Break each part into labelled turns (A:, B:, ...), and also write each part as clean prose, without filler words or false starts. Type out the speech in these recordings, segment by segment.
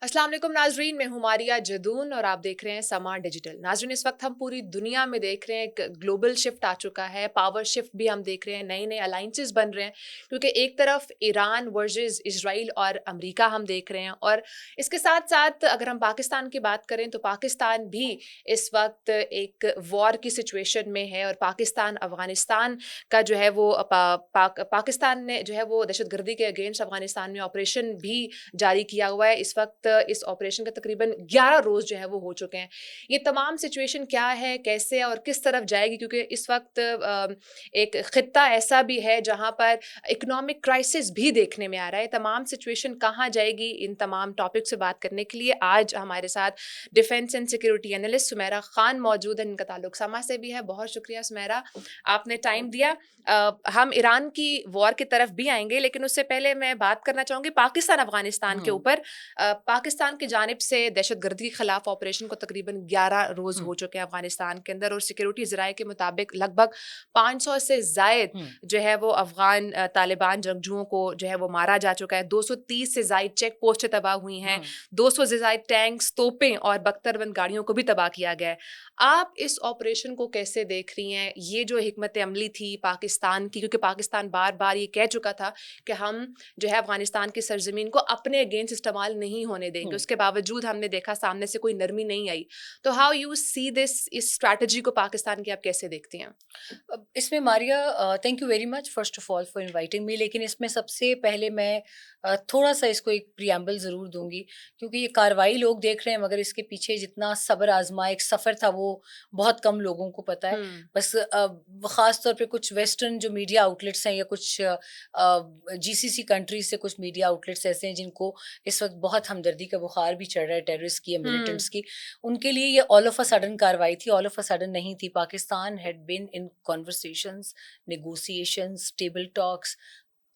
A: अस्सलाम वालेकुम नाजरीन, मैं हूं मारिया जदून और आप देख रहे हैं समा डिजिटल। नाजरीन, इस वक्त हम पूरी दुनिया में देख रहे हैं एक ग्लोबल शिफ्ट आ चुका है, पावर शिफ्ट भी हम देख रहे हैं, नए नए अलाइंसेस बन रहे हैं। क्योंकि एक तरफ ईरान वर्सेस इजराइल और अमेरिका हम देख रहे हैं, और इसके साथ साथ अगर हम पाकिस्तान की बात करें तो पाकिस्तान भी इस वक्त एक वॉर की सिचुएशन में है। और पाकिस्तान अफगानिस्तान का जो है वो पाकिस्तान ने जो है वो दहशतगर्दी के अगेंस्ट अफगानिस्तान में ऑपरेशन भी जारी किया हुआ है। इस वक्त इस ऑपरेशन के तकरीबन 11 रोज जो है वो हो चुके हैं। ये तमाम सिचुएशन क्या है, कैसे और किस तरफ जाएगी, क्योंकि इस वक्त एक खित्ता ऐसा भी है जहां पर इकोनॉमिक क्राइसिस भी देखने में आ रहा है। तमाम सिचुएशन कहाँ जाएगी, इन तमाम टॉपिक से बात करने के लिए आज हमारे साथ defence and security analyst Sumaira Khan मौजूद है। इनका ताल्लुक समा से भी है। बहुत शुक्रिया सुमेरा, आपने टाइम दिया। हम ईरान की वॉर की तरफ भी आएंगे, लेकिन उससे पहले मैं बात करना चाहूंगी पाकिस्तान अफगानिस्तान के ऊपर। पाकिस्तान की जानिब से दहशतगर्दी के खिलाफ ऑपरेशन को तकरीबन 11 रोज हो चुके हैं अफगानिस्तान के अंदर, और सिक्योरिटी ज़राए के मुताबिक लगभग 500 से जायद जो है वो अफगान तालिबान जंगजुओं को जो है वो मारा जा चुका है। 230 से जायद चेक पोस्टें तबाह हुई हैं, 200 से जायद टैंक्स, तोपें और बख्तरबंद गाड़ियों को भी तबाह किया गया है। आप इस ऑपरेशन को कैसे देख रही हैं? ये जो हिकमत अमली थी पाकिस्तान की, क्योंकि पाकिस्तान बार बार ये कह चुका था कि हम जो है अफगानिस्तान की सरजमीन को अपने अगेंस्ट इस्तेमाल नहीं होने देंगे, उसके बावजूद हमने देखा सामने से कोई नरमी नहीं आई। तो हाउ यू सी दिस, इस स्ट्रैटेजी को पाकिस्तान की आप कैसे देखती हैं?
B: अब इसमें Maria, thank you very much first of all for inviting me. लेकिन इसमें सबसे पहले मैं थोड़ा सा इसको एक प्रियम्बल ज़रूर दूंगी, क्योंकि ये कार्रवाई लोग देख रहे हैं मगर इसके पीछे जितना सब्र आजमा एक सफ़र था वो बहुत कम लोगों को पता है।
A: हम्म।
B: बस ख़ास तौर पे कुछ वेस्टर्न जो मीडिया आउटलेट्स हैं या कुछ जीसीसी कंट्रीज से कुछ मीडिया आउटलेट्स ऐसे हैं जिनको इस वक्त बहुत हमदर्दी का बुखार भी चढ़ रहा है टेररिस्ट की या
A: हम्म।
B: मिलिटेंट्स की, उनके लिए ये ऑल ऑफ अ सडन कार्रवाई थी। ऑल ऑफ अ सडन नहीं थी। Pakistan had been in conversations, negotiations, table talks.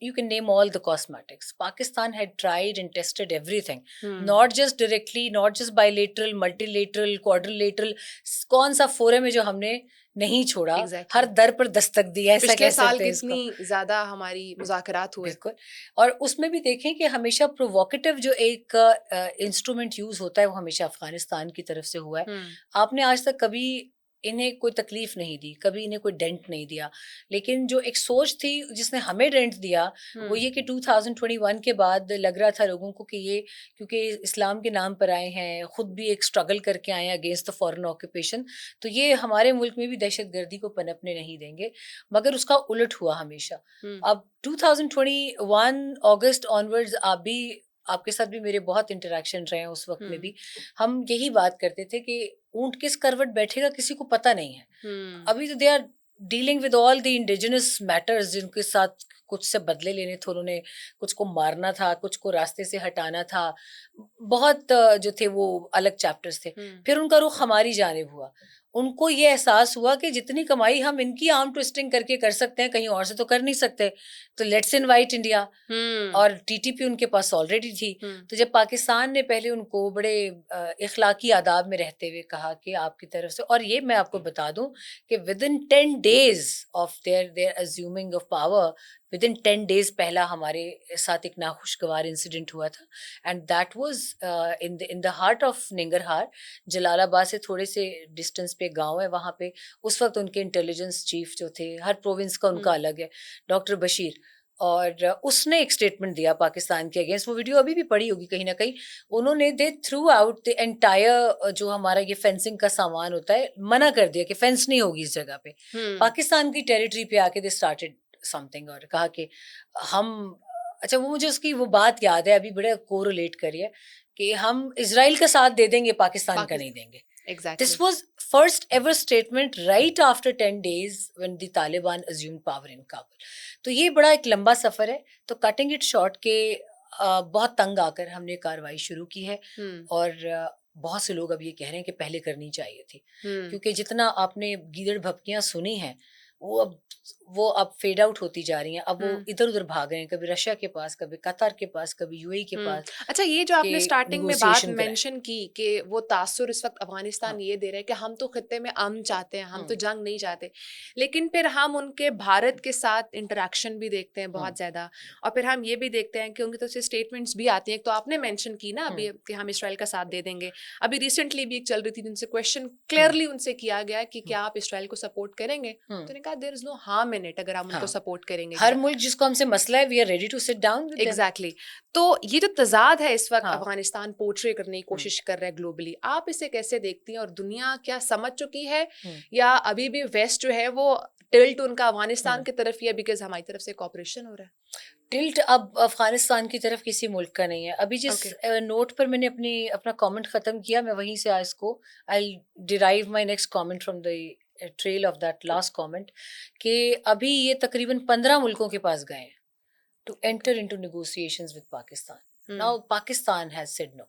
B: You can name all the cosmetics. Pakistan had tried and tested everything,
A: hmm.
B: not just directly, not just bilateral, multilateral, quadrilateral. कौन सा forum है जो हमने नहीं छोड़ा? हर
A: exactly.
B: दर पर दस्तक दी है, ऐसा
A: पिछले
B: कह
A: साल
B: सकते हैं
A: कितनी
B: इसको।
A: ज्यादा हमारी मुज़ाकरात हुए।
B: बिल्कुल। और उसमें भी देखें कि हमेशा प्रोवोकेटिव जो एक इंस्ट्रूमेंट यूज होता है वो हमेशा अफगानिस्तान की तरफ से हुआ है।
A: हम्म।
B: आपने आज तक कभी इन्हें कोई तकलीफ नहीं दी, कभी इन्हें कोई डेंट नहीं दिया। लेकिन जो एक सोच थी जिसने हमें डेंट दिया वो
A: हम्म।
B: ये कि 2021 के बाद लग रहा था लोगों को कि ये क्योंकि इस्लाम के नाम पर आए हैं, खुद भी एक स्ट्रगल करके आए हैं अगेंस्ट द फॉरेन ऑक्यूपेशन, तो ये हमारे मुल्क में भी दहशतगर्दी को पनपने नहीं देंगे। मगर उसका उलट हुआ हमेशा।
A: हम्म।
B: अब 2021 अगस्त ऑनवर्ड्स आप भी, आपके साथ भी मेरे बहुत इंटरेक्शन रहे हैं उस वक्त में
A: हम्म।
B: भी। हम यही बात करते थे कि ऊंट किस करवट बैठेगा किसी को पता नहीं है।
A: हम्म।
B: अभी तो they are dealing with all the indigenous matters जिनके साथ कुछ से बदले लेने थे उन्होंने, कुछ को मारना था, कुछ को रास्ते से हटाना था। बहुत जो थे वो अलग चैप्टर्स थे।
A: हम्म।
B: फिर उनका रुख हमारी जानिब हुआ। उनको ये एहसास हुआ कि जितनी कमाई हम इनकी आर्म ट्विस्टिंग करके कर सकते हैं कहीं और से तो कर नहीं सकते, तो लेट्स इनवाइट इंडिया।
A: हम्म।
B: और टीटीपी उनके पास ऑलरेडी थी।
A: हम्म।
B: तो जब पाकिस्तान ने पहले उनको बड़े इखलाकी आदाब में रहते हुए कहा कि आपकी तरफ से, और ये मैं आपको बता दूं कि within 10 days of their their assuming of power, within 10 days पहला हमारे साथ एक नाखुशगवार इंसिडेंट हुआ था। And that was in the heart of Nangarhar, Jalalabad से थोड़े से डिस्टेंस पे गांव है वहाँ पे। उस वक्त उनके इंटेलिजेंस चीफ जो थे, हर प्रोविंस का उनका
A: हम्म।
B: अलग है, डॉक्टर बशीर, और उसने एक स्टेटमेंट दिया पाकिस्तान के अगेंस्ट। वो वीडियो अभी भी पड़ी होगी कहीं ना कहीं। उन्होंने दे थ्रू आउट द एंटायर जो हमारा ये फेंसिंग का सामान होता है, मना कर दिया कि फेंस नहीं होगी इस जगह पे।
A: हम्म।
B: पाकिस्तान की टेरिटरी पे आके दे स्टार्टेड समथिंग और कहा कि हम, अच्छा वो मुझे उसकी वो बात याद है अभी, बड़े कोरिलेट करिए कि हम इसराइल का साथ दे देंगे, पाकिस्तान का नहीं
A: पाकिस्तान।
B: देंगे। This
A: exactly.
B: was first ever statement right after 10 days when the Taliban assumed power in Kabul. तो ये बड़ा एक लंबा सफर है। तो कटिंग इट शॉर्ट के बहुत तंग आकर हमने कार्रवाई शुरू की है।
A: हम्म।
B: और बहुत से लोग अब ये कह रहे हैं कि पहले करनी चाहिए थी,
A: हम्म।
B: क्योंकि जितना आपने गीदड़ भपकियां सुनी हैं वो अब फेड आउट होती जा रही हैं। अब वो
A: हम्म।
B: इधर उधर भाग रहे हैं, कभी रशिया के पास, कभी कतर के पास, कभी यूएई के
A: हुँ।
B: पास,
A: अच्छा, ये जो
B: के
A: आपने स्टार्टिंग में बात
B: निगोशिएशन कराएं।
A: मेंशन की कि वो तासुर इस वक़्त
B: हाँ।
A: अफ़गानिस्तान ये दे रहा है कि हम तो खित्ते में अमन चाहते हैं, हम
B: हम्म।
A: तो जंग नहीं चाहते। लेकिन फिर हम उनके भारत के साथ इंटरैक्शन भी देखते हैं
B: हम्म।
A: बहुत ज़्यादा, और फिर हम ये भी देखते हैं कि उनकी तरफ से स्टेटमेंट्स भी आती हैं। एक तो आपने मेंशन की ना
B: हम्म।
A: अभी कि हम इसराइल का साथ दे देंगे। अभी रिसेंटली भी एक चल रही थी जिनसे क्वेश्चन
B: हम्म।
A: क्लियरली उनसे किया गया कि
B: हम्म।
A: क्या आप इसराइल को सपोर्ट करेंगे? तो
B: हम्म।
A: उन्होंने कहा there is no harm in it अगर हम उनको
B: हाँ,
A: सपोर्ट करेंगे।
B: हर मुल्क जिसको हमसे मसला है, we are ready to sit down with them.
A: Exactly exactly. तो ये जो तजाद है इस वक्त
B: हाँ।
A: अफगानिस्तान पोर्ट्रे करने की
B: हम्म।
A: कोशिश कर रहा है ग्लोबली, आप इसे कैसे देखती हैं और दुनिया क्या समझ चुकी है
B: हम्म।
A: या अभी भी वेस्ट जो है वो टिल्ट उनका अफगानिस्तान
B: हम्म।
A: की तरफ ही है बिकॉज हमारी तरफ से कॉपरेशन हो रहा
B: टिल्ट अब अफगानिस्तान की तरफ किसी मुल्क का नहीं है। अभी
A: है?
B: जिस
A: ओके।
B: नोट पर मैंने अपना कमेंट खत्म किया, मैं वहीं से आज को I derive my next comment from the trail of that last comment, कि अभी ये तकरीबन 15 मुल्कों के पास गए हैं to
A: okay.
B: Enter into negotiations with Pakistan.
A: Hmm.
B: Now Pakistan has said no,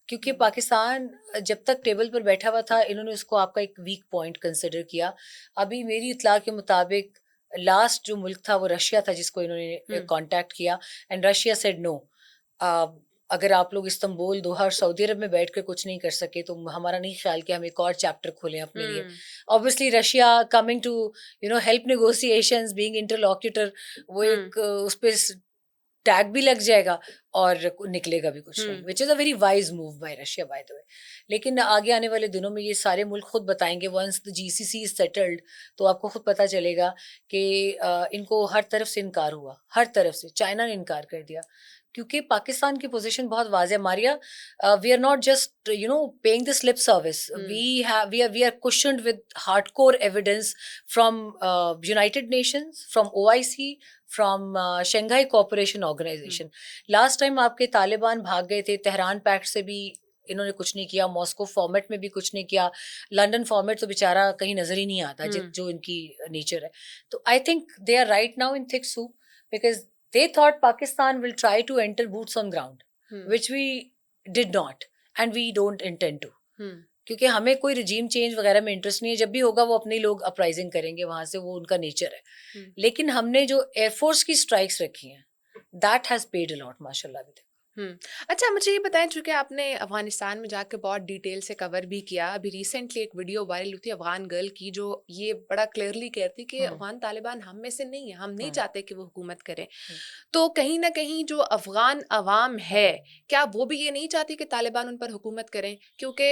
B: क्योंकि
A: हम्म।
B: पाकिस्तान जब तक टेबल पर बैठा हुआ था, इन्होंने उसको आपका एक वीक पॉइंट कंसिडर किया। अभी मेरी इत्तला के मुताबिक लास्ट जो मुल्क था वो रशिया था जिसको इन्होंने
A: हम्म।
B: कांटेक्ट किया, एंड रशिया सेड नो। अगर आप लोग इस्तांबुल, दोहा और सऊदी अरब में बैठ कर कुछ नहीं कर सके, तो हमारा नहीं ख्याल कि हम एक और चैप्टर खोलें अपने लिए।
A: Hmm.
B: Obviously Russia coming to help negotiations, being interlocutor, वो
A: हम्म।
B: एक उस पे टैग भी लग जाएगा और निकलेगा भी कुछ नहीं,
A: hmm.
B: Which is a very wise move by Russia by the way. लेकिन आगे आने वाले दिनों में ये सारे मुल्क खुद बताएंगे, once the GCC is settled, तो आपको खुद पता चलेगा कि इनको हर तरफ से इनकार हुआ, हर तरफ से। चाइना ने इनकार कर दिया, क्योंकि पाकिस्तान की पोजीशन बहुत वाज़ेह है। Maria, we are not just paying this lip service,
A: hmm.
B: We are questioned with hardcore evidence from United Nations, from OIC, from Shanghai Cooperation Organisation. Last time आपके तालिबान भाग गए थे, तेहरान पैक्ट से भी इन्होंने कुछ नहीं किया, मॉस्को फॉर्मेट में भी कुछ नहीं किया, लंदन फॉर्मेट तो बेचारा कहीं नजर ही नहीं आता,
A: हम्म।
B: जो इनकी नेचर है। तो I think they are right now in thick soup, because they thought Pakistan will try to enter boots on ground,
A: hmm.
B: Which we did not, and we don't intend to,
A: hmm.
B: क्योंकि हमें कोई regime change वगैरह में interest नहीं है। जब भी होगा वो अपने ही लोग अपराइजिंग करेंगे वहां से, वो उनका नेचर है।
A: हम्म।
B: लेकिन हमने जो एयरफोर्स की स्ट्राइक्स रखी हैं, that has paid a lot माशाल्लाह अभी तक।
A: हुँ। अच्छा, मुझे ये बताएँ, चूँकि आपने अफ़गानिस्तान में जाके बहुत डिटेल से कवर भी किया, अभी रिसेंटली एक वीडियो वायरल हुई थी अफ़गान गर्ल की जो ये बड़ा क्लियरली कहती कि
B: हम्म।
A: अफ़गान तालिबान हम में से नहीं है, हम नहीं
B: हम्म।
A: चाहते कि वो हुकूमत करें।
B: हम्म।
A: तो कहीं न कहीं जो अफ़गान अवाम है, क्या वो भी ये नहीं चाहती कि तालिबान उन पर हुकूमत करें? क्योंकि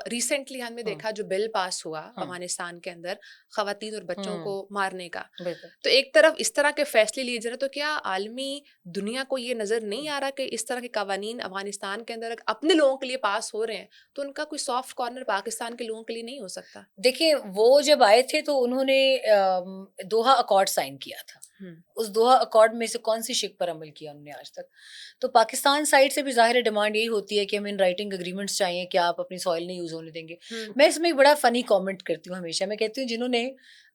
A: रिसेंटली हमने
B: हम्म।
A: देखा जो बिल पास हुआ
B: हम्म।
A: अफ़गानिस्तान के अंदर ख़वातीन और बच्चों को
B: हम्म।
A: मारने का।
B: बिल्कुल।
A: तो एक तरफ इस तरह के फैसले लिए जा रहे हैं, तो क्या आलमी दुनिया को ये नज़र नहीं आ रहा कि इस तरह के कवानीन अफ़गानिस्तान के अंदर अगर अपने लोगों के लिए पास हो रहे हैं, तो उनका कोई सॉफ्ट कॉर्नर पाकिस्तान के लोगों के लिए नहीं हो सकता?
B: देखिए, वो जब आए थे तो उन्होंने दोहा अकॉर्ड साइन किया था।
A: हुँ।
B: उस दोहा अकॉर्ड में से कौन सी शिक पर अमल किया उन्होंने आज तक? तो पाकिस्तान साइड से भी ज़ाहिर है डिमांड यही होती है कि हमें इन राइटिंग एग्रीमेंट्स चाहिए कि आप अपनी सॉइल नहीं यूज़ होने देंगे।
A: हुँ।
B: मैं इसमें एक बड़ा फ़नी कमेंट करती हूँ हमेशा। मैं कहती हूँ, जिन्होंने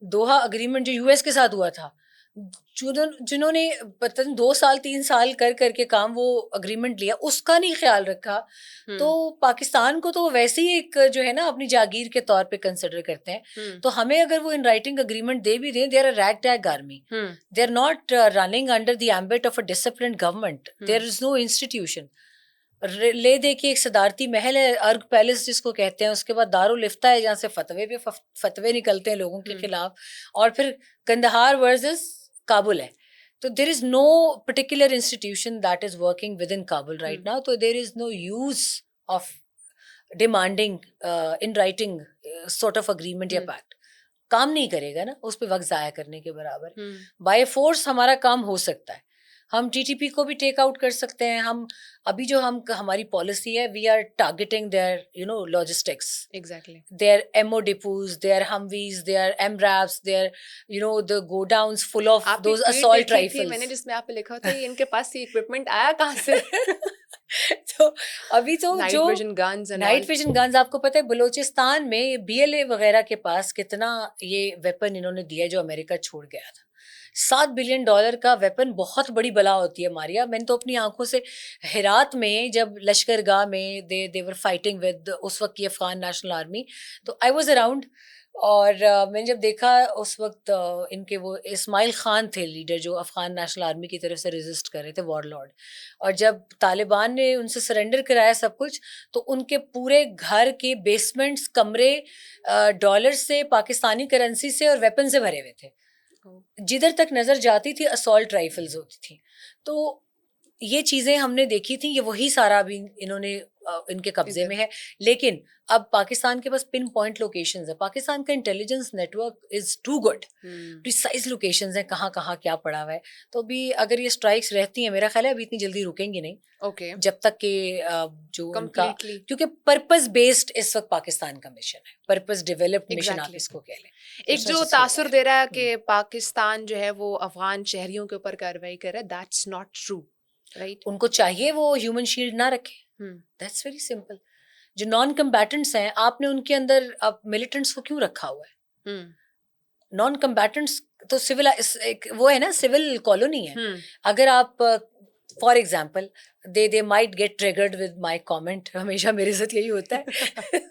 B: दोहा एग्रीमेंट जो यूएस के साथ हुआ था, जिन्होंने पता नहीं 2 साल 3 साल कर के काम वो एग्रीमेंट लिया, उसका नहीं ख्याल रखा,
A: हुँ।
B: तो पाकिस्तान को तो वैसे ही एक जो है ना अपनी जागीर के तौर पे कंसिडर करते हैं।
A: हुँ।
B: तो हमें अगर वो इन राइटिंग एग्रीमेंट दे भी दें, they are a rag tag army,
A: hmm.
B: They are not running under the ambit of a disciplined government,
A: hmm.
B: There is no institution. ले दे के एक सदारती महल है, अर्ग पैलेस जिसको कहते हैं, उसके बाद दारुल इफ्ता है जहाँ से फतवे निकलते हैं लोगों के
A: हुँ।
B: खिलाफ, और फिर कंदहार वर्सेस काबुल है। तो there is no particular institution that is working with in Kabul
A: hmm.
B: Right now, तो there is no use of demanding in writing sort of agreement या
A: हुँ।
B: पैक्ट। काम नहीं करेगा ना, उस पर वक्त ज़ाया करने के बराबर है।
A: हुँ।
B: बाय फोर्स हमारा काम हो सकता है, हम टीटीपी को भी टेक आउट कर सकते हैं। हम अभी जो हमारी पॉलिसी है, we are targeting their logistics,
A: exactly.
B: their MO depots, their Humvees, their MRAPs, their the go downs full of
A: आपकी
B: those
A: ट्वीट
B: assault
A: देखी थी
B: rifles.
A: मैंने जिसमें आपने लिखा था ये इनके पास ये इक्विपमेंट आया कहाँ से?
B: तो अभी तो जो
A: night vision guns and
B: night
A: all.
B: Vision guns, आपको पता है बलूचिस्तान में BLA वगैरह के पास कितना ये वेपन इन्होंने दिया जो अमेरिका छोड़ गया था। $7 बिलियन का वेपन बहुत बड़ी बला होती है मारिया। मैंने तो अपनी आंखों से हेरात में जब लश्करगाह में दे वर फाइटिंग विद उस वक्त की अफगान नेशनल आर्मी, तो आई वाज अराउंड। और मैंने जब देखा उस वक्त इनके वो इस्माइल खान थे लीडर जो अफगान नेशनल आर्मी की तरफ से रेजिस्ट कर रहे थे, वॉरलॉर्ड। और जब तालिबान ने उनसे सरेंडर कराया सब कुछ, तो उनके पूरे घर के बेसमेंट्स, कमरे डॉलर से, पाकिस्तानी करेंसी से और वेपन से भरे हुए थे। जिधर तक नजर जाती थी असॉल्ट राइफल्स होती थी। तो ये चीजें हमने देखी थी, ये वही सारा अभी इन्होंने इनके कब्जे में है। लेकिन अब पाकिस्तान के पास पिन पॉइंट लोकेशंस है, पाकिस्तान का intelligence network is too good, precise locations हैं कहाँ कहाँ क्या पड़ा हुआ है। तो अभी अगर ये स्ट्राइक्स रहती हैं, मेरा ख्याल है अभी इतनी जल्दी रुकेंगी नहीं,
A: ओके,
B: जब तक कि जो उनका,
A: कंप्लीटली,
B: क्योंकि पर्पस बेस्ड इस वक्त पाकिस्तान का मिशन है, पर्पस डेवलप्ड मिशन आप
A: एग्जैक्टली।
B: इसको कह लें।
A: एक
B: उसमें
A: जो
B: से हो
A: तासुर
B: रहा
A: दे रहा है
B: है।
A: कि पाकिस्तान जो है वो अफगान शहरियों के ऊपर कार्रवाई कर रहा है, दैट्स नॉट ट्रू, राइट?
B: उनको चाहिए वो ह्यूमन शील्ड ना रखे, दैट्स वेरी सिंपल। जो नॉन कम्बैटेंट्स हैं, आपने उनके अंदर अब मिलिटेंट्स को क्यों रखा हुआ है? नॉन कम्बैटेंट्स तो सिविल एक वो है ना, सिविल कॉलोनी है। अगर आप for example they might get triggered with my comment, हमेशा मेरे साथ यही होता है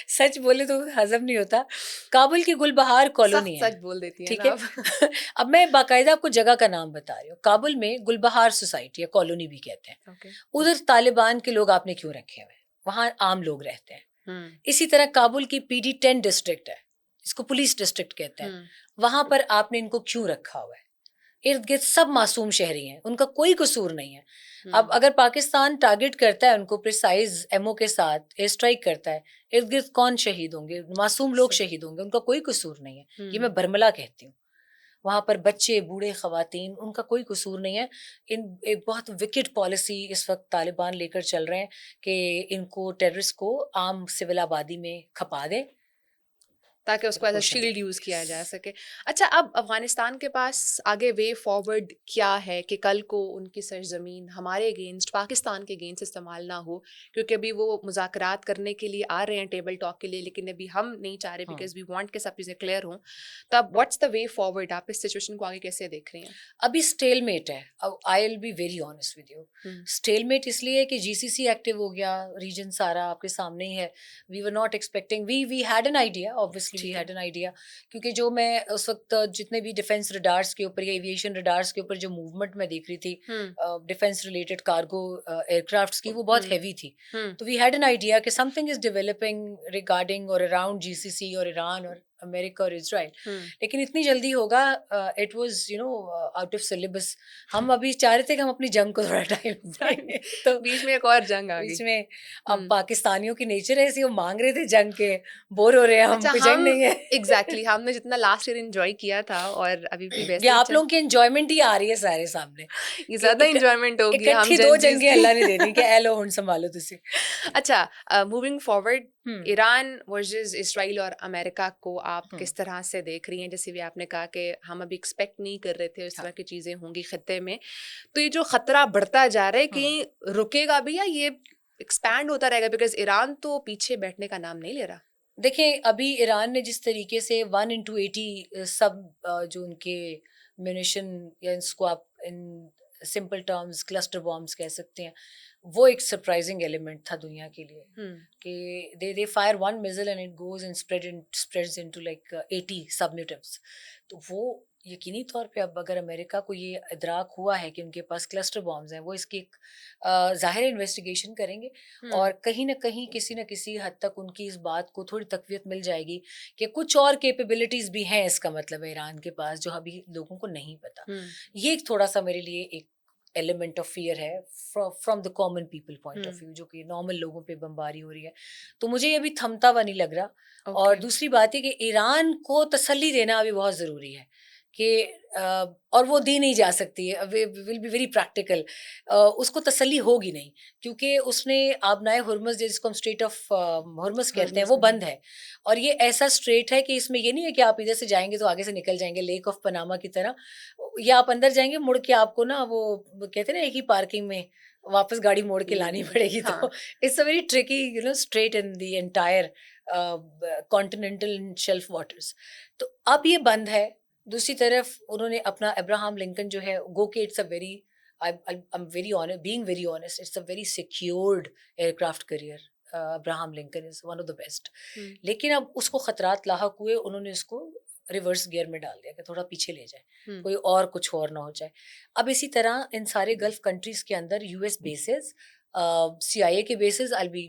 B: सच बोले तो हजम नहीं होता। काबुल की गुलबहार कॉलोनी है,
A: सच बोल देती है
B: ठीक
A: ना
B: है
A: आप।
B: अब मैं बाकायदा आपको जगह का नाम बता रही हूँ। काबुल में गुलबहार सोसाइटी है, कॉलोनी भी कहते हैं।
A: ओके,
B: उधर तालिबान के लोग आपने क्यों रखे हुए हैं? वहाँ आम लोग रहते हैं। इसी तरह काबुल की PD-10 डिस्ट्रिक्ट है, इसको पुलिस डिस्ट्रिक्ट कहते हैं, वहां पर आपने इनको क्यों रखा हुआ है? इर्द गिर्द सब मासूम शहरी हैं, उनका कोई कसूर नहीं है। अब अगर पाकिस्तान टारगेट करता है उनको प्रिसाइज एमओ के साथ, एयर स्ट्राइक करता है, इर्द गिर्द कौन शहीद होंगे? मासूम लोग शहीद होंगे, उनका कोई कसूर नहीं है। ये मैं बरमला कहती हूँ। वहां पर बच्चे, बूढ़े, खवातीन, उनका कोई कसूर नहीं है। एक बहुत विकेट पॉलिसी इस वक्त तालिबान लेकर चल रहे हैं कि इनको, टेररिस्ट को आम सिविल आबादी में खपा दें
A: ताकि उसको एज अ शील्ड यूज किया जा सके। अच्छा, अब अफगानिस्तान के पास आगे वे फॉरवर्ड क्या है कि कल को उनकी सरजमीन हमारे अगेंस्ट, पाकिस्तान के अगेंस्ट इस्तेमाल ना हो? क्योंकि अभी वो मुज़ाकरात करने के लिए आ रहे हैं टेबल टॉक के लिए, लेकिन अभी हम नहीं चाह रहे बिकॉज वी वांट के सब चीज़ें क्लियर हों। तब व्हाट्स द वे फॉरवर्ड? आप इस सिचुएशन को आगे कैसे देख रही हैं?
B: अभी स्टेलमेट है। I will be very honest with you, stalemate इसलिए है कि GCC एक्टिव हो गया, रीजन सारा आपके सामने ही है। We were not expecting, we had an idea, obviously we had an idea, क्योंकि जो मैं उस वक्त जितने भी डिफेंस रडार्स के ऊपर या एविएशन रडार्स के ऊपर जो मूवमेंट मैं देख रही थी डिफेंस रिलेटेड कार्गो एयरक्राफ्ट्स की, वो बहुत हैवी थी। तो वी हैड एन आइडिया कि समथिंग इज डेवलपिंग रिगार्डिंग और अराउंड GCC और ईरान और अमेरिका और इजराइल। लेकिन इतनी जल्दी होगा, it was you know out of syllabus. हम अभी चाह रहे थे कि हम अपनी जंग को थोड़ा टाइम दें, तो
A: बीच में एक और जंग आ
B: बीच
A: गई।
B: में अब पाकिस्तानियों की नेचर ऐसी, वो मांग रहे थे जंग के, बोर हो रहे हैं हम,
A: अच्छा,
B: कोई जंग
A: हम
B: नहीं है
A: एग्जैक्टली हमने जितना लास्ट ईयर एंजॉय किया था और अभी भी
B: ये
A: वैसे ही
B: आप लोगों की एंजॉयमेंट ही आ रही है सारे सामने
A: ये
B: कि
A: ज्यादा एंजॉयमेंट होगी हम
B: इकट्ठी 2
A: जेंजीज
B: जंगें
A: की।
B: अल्लाह ने दे दी कि ए लो हुन संभालो तुसी।
A: अच्छा, मूविंग फॉरवर्ड,
B: हम्म
A: ईरान वर्सेस इसराइल और अमेरिका को आप
B: हम्म
A: किस तरह से देख रही हैं? जैसे भी आपने कहा कि हम अभी एक्सपेक्ट नहीं कर रहे थे इस
B: हाँ
A: तरह की चीजें होंगी खत्ते में, तो ये जो खतरा बढ़ता जा रहा है कि रुकेगा भी या ये एक्सपैंड होता रहेगा? बिकॉज ईरान तो पीछे बैठने का नाम नहीं ले रहा।
B: देखिए अभी ईरान ने जिस तरीके से 1 into 80 सब जो उनके म्यूनिशन, या इसको आप in simple terms cluster bombs कह सकते हैं, वो एक सरप्राइजिंग एलिमेंट था दुनिया के लिए कि they fire one missile and it goes and spreads into like 80 सबनेटिव्स। तो वो यकीनी तौर पे अब अगर अमेरिका को ये इदराक हुआ है कि उनके पास क्लस्टर बॉम्ब्स हैं, वो इसकी एक ज़ाहिर इन्वेस्टिगेशन करेंगे और कहीं ना कहीं किसी न किसी हद तक उनकी इस बात को थोड़ी तकवीत मिल जाएगी कि कुछ और कैपेबिलिटीज भी हैं, इसका मतलब है ईरान के पास, जो अभी लोगों को नहीं पता। ये एक थोड़ा सा मेरे लिए एक एलिमेंट ऑफ फियर है from the common people point of view, जो कि नॉर्मल लोगों पे बमबारी हो रही है। तो मुझे ये अभी थमता हुआ नहीं लग रहा। और दूसरी बात है कि ईरान को तसल्ली देना अभी बहुत ज़रूरी है कि और वो दी नहीं जा सकती है, विल बी वेरी प्रैक्टिकल। उसको तसल्ली होगी नहीं, क्योंकि उसने आबनाए हुर्मुज़, जिसको हम स्ट्रेट ऑफ हुर्मुज़ कहते हैं, वो बंद है। और ये ऐसा स्ट्रेट है कि इसमें ये नहीं है कि आप इधर से जाएंगे तो आगे से निकल जाएंगे लेक ऑफ पनामा की तरह, या आप अंदर जाएंगे मुड़ के आपको ना वो कहते हैं ना एक ही पार्किंग में वापस गाड़ी मोड़ के लानी पड़ेगी। तो it's a very tricky straight in the entire continental shelf waters. तो अब ये बंद है, दूसरी तरफ उन्होंने अपना अब्राहम लिंकन जो है, गो के it's a very, I'm very honest, being very honest, it's a very secured aircraft career. Abraham Lincoln is one of the best.
A: Hmm,
B: लेकिन अब उसको खतरात लाहक हुए, उन्होंने उसको रिवर्स गियर में डाल दिया कि थोड़ा पीछे ले जाए,
A: हम्म,
B: कोई और कुछ और ना हो जाए. अब इसी तरह इन सारे गल्फ कंट्रीज के अंदर यूएस बेसिस, सीआईए के bases, I be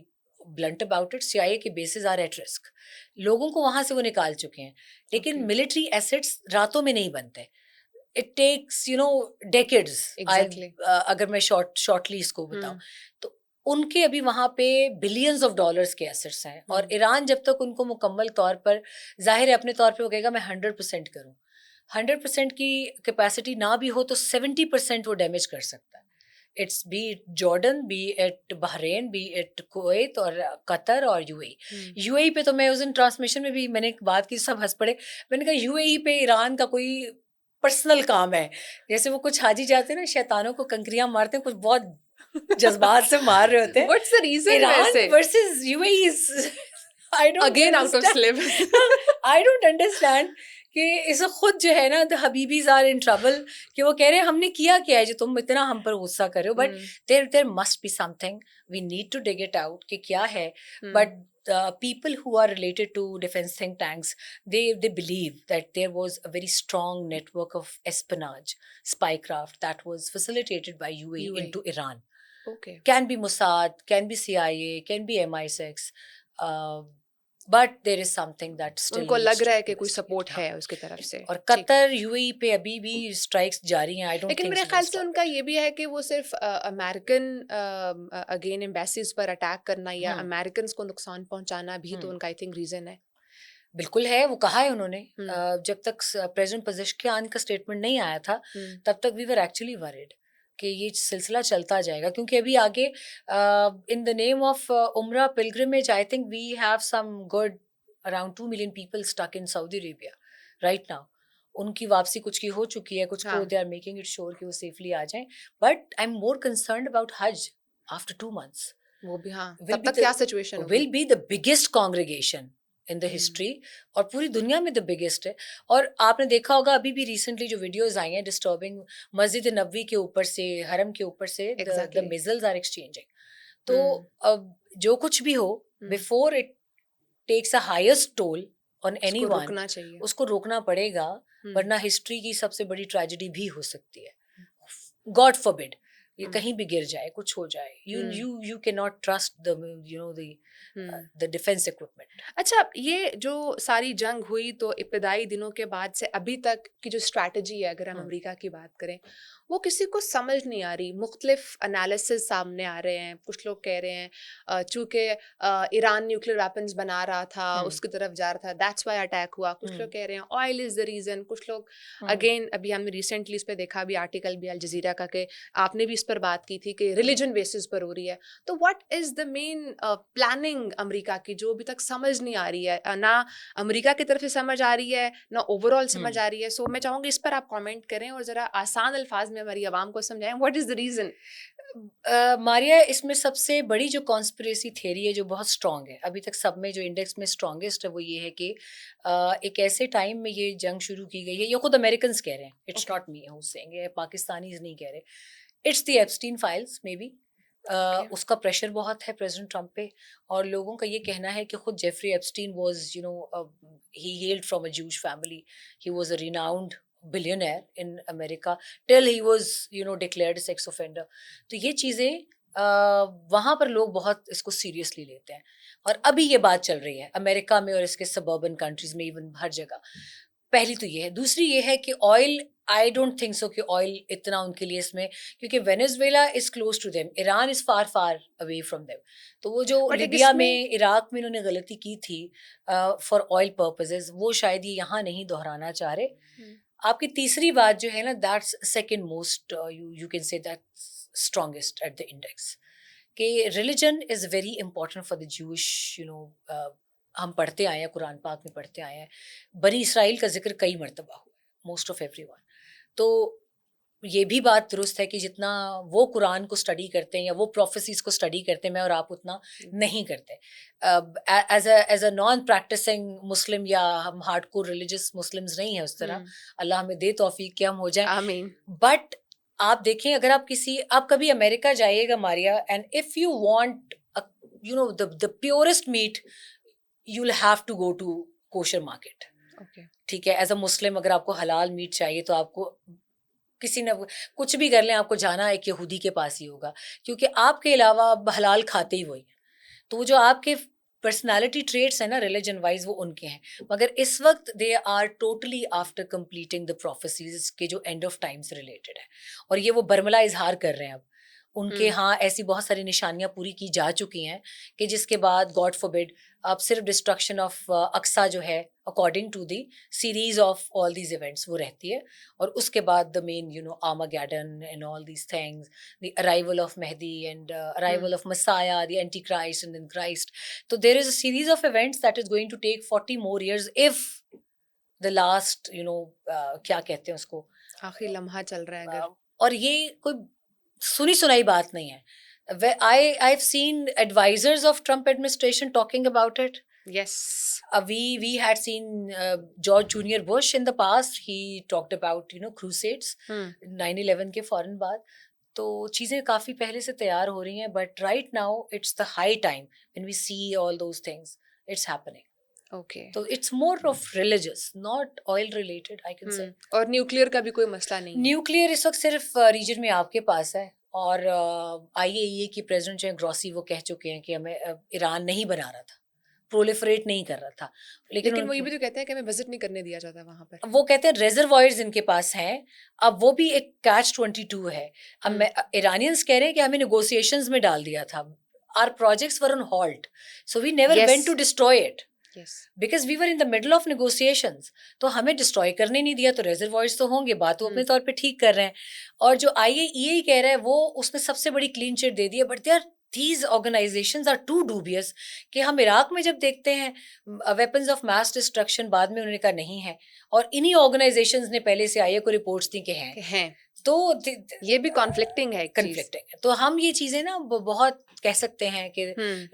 B: blunt about it, CIA के बेसिस आर एट रिस्क. लोगों को वहां से वो निकाल चुके हैं. लेकिन
A: Okay.
B: मिलिट्री एसेट्स रातों में नहीं बनते. It takes decades.
A: Exactly.
B: अगर मैं शॉर्टली इसको बताऊं,
A: हम्म,
B: तो उनके अभी वहां पे बिलियंस ऑफ डॉलर्स के एसेट्स हैं. और
A: हम्म,
B: ईरान जब तक उनको मुकम्मल तौर पर, जाहिर है अपने तौर पे वो कहेगा मैं 100% करूं. 100% की कैपेसिटी ना भी हो तो 70% वो डैमेज कर सकता है. It's B it Jordan, B it Bahrain, B it Kuwait और कतर और यूएई.
A: हम्म,
B: यूएई पे तो मैं उस दिन ट्रांसमिशन में भी मैंने एक बात की, सब हंस पड़े. मैंने कहा यूएई पे ईरान का कोई पर्सनल काम है. जैसे वो कुछ हाजी जाते हैं ना, शैतानों को कंकरियां मारते हैं, कुछ बहुत जज्बात से मार रहे होते हैं.
A: What's the reason
B: ईरान
A: वैसे?
B: Versus UAE is, I don't
A: Again out of
B: understand.
A: syllabus.
B: I don't understand कि इसे खुद जो है ना, द हबीबीज आर इन ट्रबल, कि वो कह रहे हैं हमने किया क्या है जो तुम इतना हम पर गुस्सा कर रहे हो. But
A: hmm,
B: there must be something, we need to dig it out कि क्या है.
A: हम्म,
B: But people who are related to defense think tanks, they believe that there was a very strong network of espionage, spycraft that was facilitated by UAE
A: UAE.
B: into Iran.
A: Okay.
B: Can be Mossad, can be CIA, can be MI6, uh, but there is something that still
A: उनको
B: needs
A: लग
B: to
A: रहा है
B: be
A: कि कोई
B: investigated.
A: Support
B: हाँ.
A: है उसकी तरफ से.
B: और
A: ठीक.
B: कतर यूएई पे अभी भी स्ट्राइक्स जारी हैं. आई डोंट
A: लेकिन
B: थिंक
A: मेरे
B: सो
A: ख्याल
B: दे
A: से
B: स्टॉप
A: उनका
B: इट.
A: ये भी है कि वो सिर्फ अमेरिकन अगेन एम्बेसीज पर अटैक करना या
B: हम्म.
A: अमेरिकन को नुकसान पहुंचाना भी तो
B: हम्म.
A: उनका आई थिंक रीजन है.
B: बिल्कुल है, वो कहा है उन्होंने.
A: हम्म,
B: जब तक प्रेसिडेंट पजेश्कियान का स्टेटमेंट नहीं आया था,
A: हम्म,
B: तब तक वी वर एक्चुअली वरिड कि ये सिलसिला चलता जाएगा. क्योंकि अभी आगे इन द नेम ऑफ उमरा pilgrimage, I think we have some good around 2 million people stuck in Saudi Arabia right now. उनकी वापसी कुछ की हो चुकी है, कुछ को
A: हाँ,
B: they are making it sure कि वो सेफली आ जाएं. But I am more concerned about हज आफ्टर 2 months.
A: वो भी हाँ.
B: will
A: तब
B: be
A: तक
B: the
A: क्या सिचुएशन होगी?
B: will be the biggest congregation in the
A: hmm,
B: history, और पूरी दुनिया में द बिगेस्ट है. और आपने देखा होगा अभी भी रिसेंटली जो वीडियोस आई हैं डिस्टर्बिंग, मस्जिद नबवी के ऊपर से, हरम के ऊपर से the
A: exactly.
B: Missiles are exchanging. तो
A: हम्म,
B: अब जो कुछ भी हो,
A: hmm,
B: before it takes a highest toll on
A: उसको
B: एनीवन,
A: रुकना चाहिए.
B: उसको रोकना पड़ेगा.
A: हम्म,
B: वरना हिस्ट्री की सबसे बड़ी ट्रेजेडी भी हो सकती है. गॉड फॉरबिड ये
A: हम्म,
B: कहीं भी गिर जाए, कुछ हो जाए. You
A: hmm,
B: you you can not trust the
A: hmm.
B: The defence equipment.
A: अच्छा, ये जो सारी जंग हुई तो इब्तदाई दिनों के बाद से अभी तक की जो स्ट्रैटेजी है, अगर हम अमेरिका की बात करें, वो किसी को समझ नहीं आ रही. मुख्तलिफ एनालिसिस सामने आ रहे हैं. कुछ लोग कह रहे हैं चूंकि ईरान न्यूक्लियर वेपन्स बना रहा था, उसकी तरफ जा रहा था, दैट्स वाई अटैक हुआ. कुछ लोग कह रहे हैं ऑयल इज द रीज़न. कुछ लोग अगेन, अभी हमने रिसेंटली इस पर देखा भी आर्टिकल भी अल जजीरा का, कि आपने भी इस पर बात की थी कि रिलीजन बेसिस पर हो रही है. तो what is the main planning America की जो अभी तक समझ नहीं आ रही है? ना अमेरिका की तरफ से समझ आ रही है, ना ओवरऑल समझ आ रही है. सो मैं चाहूंगी इस पर आप कमेंट करें और जरा आसान अल्फाज में हमारी आवाम को समझाएं what is the reason.
B: Maria, इसमें सबसे बड़ी जो कॉन्स्पिरेसी थेरी है जो बहुत स्ट्रांग है, अभी तक सब में जो इंडेक्स में स्ट्रांगेस्ट है, वो ये है कि एक ऐसे टाइम में ये जंग शुरू की गई है. ये खुद अमेरिकन कह रहे हैं, it's
A: Okay.
B: Not me who saying, ये पाकिस्तानीज नहीं कह रहे. It's the Epstein files may be.
A: Okay.
B: उसका प्रेशर बहुत है प्रेसिडेंट ट्रंप पे. और लोगों का ये कहना है कि खुद Jeffrey Epstein was he hailed from a Jewish family. He was a renowned billionaire in America till he was declared a sex offender. तो ये चीज़ें वहाँ पर लोग बहुत इसको सीरियसली लेते हैं. और अभी ये बात चल रही है अमेरिका में और इसके सबर्बन कंट्रीज में, इवन हर जगह. पहली तो ये है. दूसरी ये है कि oil, I don't think so कि ऑयल इतना उनके लिए इसमें, क्योंकि Venezuela is close to them, Iran is far far away from them. तो वो जो
A: बट एक
B: लिबिया
A: इसमें
B: में, इराक में इन्होंने गलती की थी फॉर ऑयल पर्पजेज, वो शायद ये यहाँ नहीं दोहराना चाह रहे. आपकी तीसरी बात जो है ना, that's second most, you can say that strongest at the index, कि religion is very important for the Jews. हम पढ़ते आए हैं, कुरान पाक में पढ़ते आए हैं, बनी इसराइल का जिक्र कई मरतबा हुआ है, मोस्ट ऑफ एवरीवन. तो ये भी बात दुरुस्त है कि जितना वो कुरान को स्टडी करते हैं या वो प्रोफेसीज को स्टडी करते हैं, मैं और आप उतना नहीं करते। एज अ नॉन प्रैक्टिसिंग मुस्लिम, या हम हार्डकोर रिलीजियस मुस्लिम्स नहीं है उस तरह, अल्लाह हमें दे तौफीक कि हम हो जाएं।
A: आमीन।
B: बट आप देखें, अगर आप कभी अमेरिका जाइएगा Maria, and if you want the purest meat, you will have to go to kosher market.
A: Okay.
B: ठीक है, एज अ मुस्लिम अगर आपको हलाल मीट चाहिए तो आपको किसी ने कुछ भी कर लें, आपको जाना एक यहूदी के पास ही होगा, क्योंकि आपके अलावा आप हलाल खाते ही वही हैं। तो वो जो आपके पर्सनालिटी ट्रेट्स हैं ना रिलीजन वाइज, वो उनके हैं। मगर इस वक्त they are totally after completing the prophecies के जो एंड ऑफ टाइम से रिलेटेड है, और ये वो बरमला इजहार कर रहे हैं अब। उनके यहाँ ऐसी बहुत सारी निशानियां पूरी की जा चुकी हैं कि जिसके बाद गॉड फॉरबिड अब सिर्फ डिस्ट्रक्शन ऑफ अक्सा जो है according to the series of all these events वो रहती है, और उसके बाद the main Armageddon and all these things, the arrival of Mahdi and arrival of Messiah, the anti Christ and then Christ. तो there is a series of events that is going to take 40 more years if the last क्या कहते हैं उसको,
A: आखिरी लम्हा चल रहा है अगर।
B: और ये कोई सुनी सुनाई बात नहीं है। I've seen advisors of Trump administration talking about it.
A: Yes.
B: We had seen George Junior Bush in the past. He talked about crusades 9/11 के फौरन बाद। तो चीज़ें काफ़ी पहले से तैयार हो रही हैं, but right now it's the high time when we see all those things. It's happening.
A: Okay.
B: तो it's more of religious, not oil related, I can say.
A: और न्यूक्लियर का भी कोई मसला नहीं है।
B: न्यूक्लियर इस वक्त सिर्फ रीजन में आपके पास है, और IAEA की प्रेसिडेंट जो है ग्रॉसी, वो कह चुके हैं कि हमें ईरान नहीं बना रहा था, प्रोलिफरेट नहीं कर रहा था,
A: लेकिन वो ये भी तो कहते हैं कि हमें विजिट नहीं करने दिया जाता वहां पर।
B: वो कहते हैं रिजर्वॉयर्स इनके पास हैं। अब वो भी एक catch-22 है। अब ईरानियंस कह रहे हैं कि हमें नेगोशिएशंस में डाल दिया था, our projects were on halt, so we never went to destroy it because we were in the middle of negotiations. तो हमें डिस्ट्रॉय करने नहीं दिया, तो रिजर्वॉयर्स तो होंगे, बात वो अपने तौर पे ठीक कर रहे हैं। और जो IAEA कह रहा है वो उसने सबसे बड़ी क्लीन चिट दे दी है, but they are these organizations are too dubious कि हम इराक में जब देखते हैं वेपन्स ऑफ मास डिस्ट्रक्शन, बाद में उन्होंने कहा नहीं है, और इन्हीं ऑर्गेनाइजेशंस ने पहले से IA को रिपोर्ट्स दी कि हैं। तो
A: ये भी कॉन्फ्लिक्टिंग है,
B: कन्फ्लिक्टिंग है। तो हम ये चीजें ना बहुत कह सकते हैं कि